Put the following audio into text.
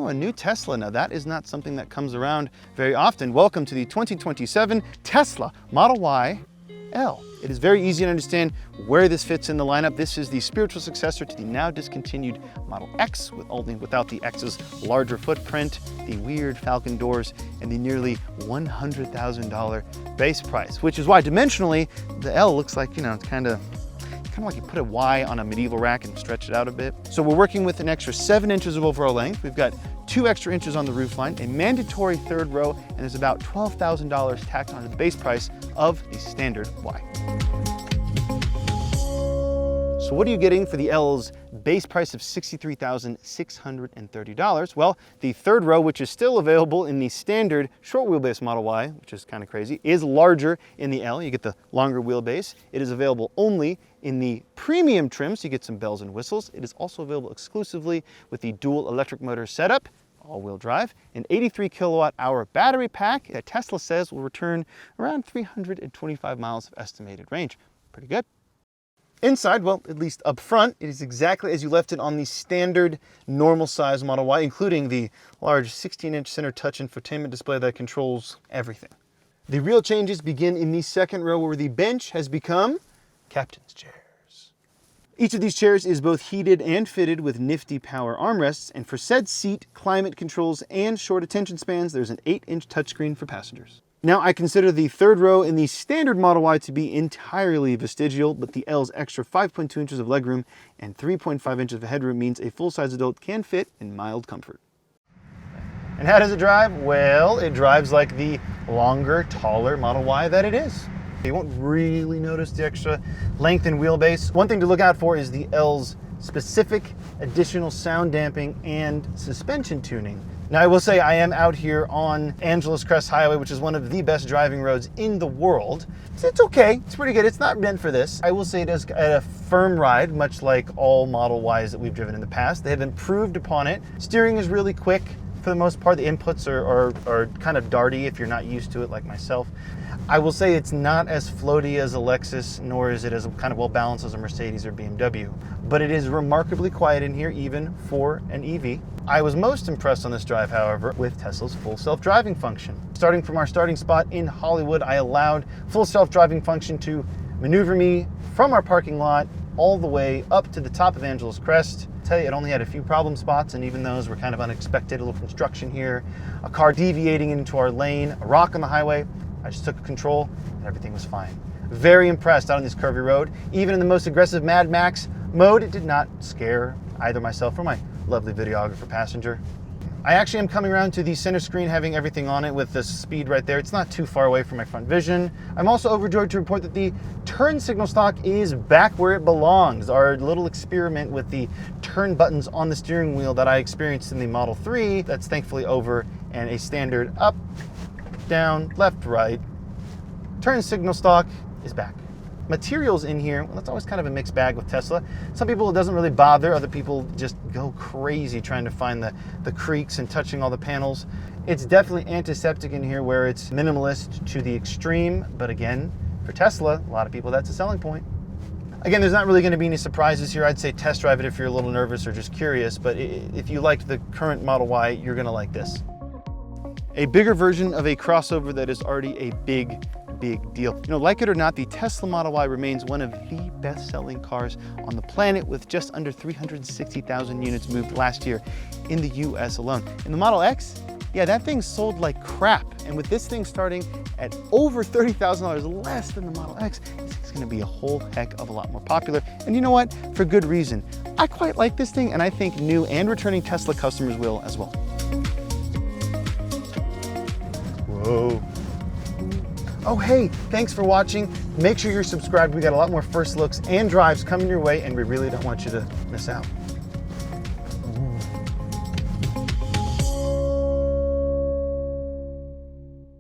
a new Tesla. Now that is not something that comes around very often. Welcome to the 2027 Tesla Model Y L. It is very easy to understand where this fits in the lineup. This is the spiritual successor to the now discontinued Model X, without the X's larger footprint, the weird Falcon doors, and the nearly $100,000 base price, which is why dimensionally the L looks like, you know, it's kind of like you put a Y on a medieval rack and stretch it out a bit. So we're working with an extra 7 inches of overall length. We've got 2 extra inches on the roofline, a mandatory third row, and there's about $12,000 tacked onto the base price of the standard Y. So what are you getting for the L's base price of $63,630? Well, the third row, which is still available in the standard short wheelbase Model Y, which is kind of crazy, is larger in the L. You get the longer wheelbase. It is available only in the premium trim, so you get some bells and whistles. It is also available exclusively with the dual electric motor setup, all-wheel drive, an 83 kilowatt-hour battery pack that Tesla says will return around 325 miles of estimated range. Pretty good. Inside, well, at least up front, it is exactly as you left it on the standard normal size Model Y, including the large 16-inch center touch infotainment display that controls everything. The real changes begin in the second row, where the bench has become captain's chairs. Each of these chairs is both heated and fitted with nifty power armrests, and for said seat, climate controls, and short attention spans, there's an 8-inch touchscreen for passengers. Now, I consider the third row in the standard Model Y to be entirely vestigial, but the L's extra 5.2 inches of legroom and 3.5 inches of headroom means a full-size adult can fit in mild comfort. And how does it drive? Well, it drives like the longer, taller Model Y that it is. You won't really notice the extra length and wheelbase. One thing to look out for is the L's specific additional sound damping and suspension tuning. Now, I will say I am out here on Angeles Crest Highway, which is one of the best driving roads in the world. It's okay, it's pretty good. It's not meant for this. I will say it is a firm ride, much like all Model Ys that we've driven in the past. They have improved upon it. Steering is really quick. For the most part, the inputs are kind of darty if you're not used to it like myself. I will say it's not as floaty as a Lexus, nor is it as kind of well balanced as a Mercedes or BMW, but it is remarkably quiet in here, even for an EV. I was most impressed on this drive, however, with Tesla's full self-driving function. Starting from our starting spot in Hollywood, I allowed full self-driving function to maneuver me from our parking lot all the way up to the top of Angeles Crest. I tell you, it only had a few problem spots, and even those were kind of unexpected. A little construction here, a car deviating into our lane, a rock on the highway. I just took control and everything was fine. Very impressed out on this curvy road. Even in the most aggressive Mad Max mode, it did not scare either myself or my lovely videographer passenger. I actually am coming around to the center screen, having everything on it with the speed right there. It's not too far away from my front vision. I'm also overjoyed to report that the turn signal stalk is back where it belongs. Our little experiment with the turn buttons on the steering wheel that I experienced in the Model 3, that's thankfully over, and a standard up, down, left, right turn signal stalk is back. Materials in here, well, that's always kind of a mixed bag with Tesla. Some people it doesn't really bother, other people just go crazy trying to find the creaks and touching all the panels. It's definitely antiseptic in here, where it's minimalist to the extreme, but again, for Tesla, a lot of people that's a selling point. Again, there's not really going to be any surprises here. I'd say test drive it if you're a little nervous or just curious, but if you liked the current Model Y, you're going to like this. A bigger version of a crossover that is already a big deal. You know, like it or not, the Tesla Model Y remains one of the best-selling cars on the planet, with just under 360,000 units moved last year in the US alone. In the Model X, yeah, that thing sold like crap. And with this thing starting at over $30,000 less than the Model X, it's gonna be a whole heck of a lot more popular. And you know what? For good reason. I quite like this thing, and I think new and returning Tesla customers will as well. Whoa. Oh, hey, thanks for watching. Make sure you're subscribed. We got a lot more first looks and drives coming your way, and we really don't want you to miss out.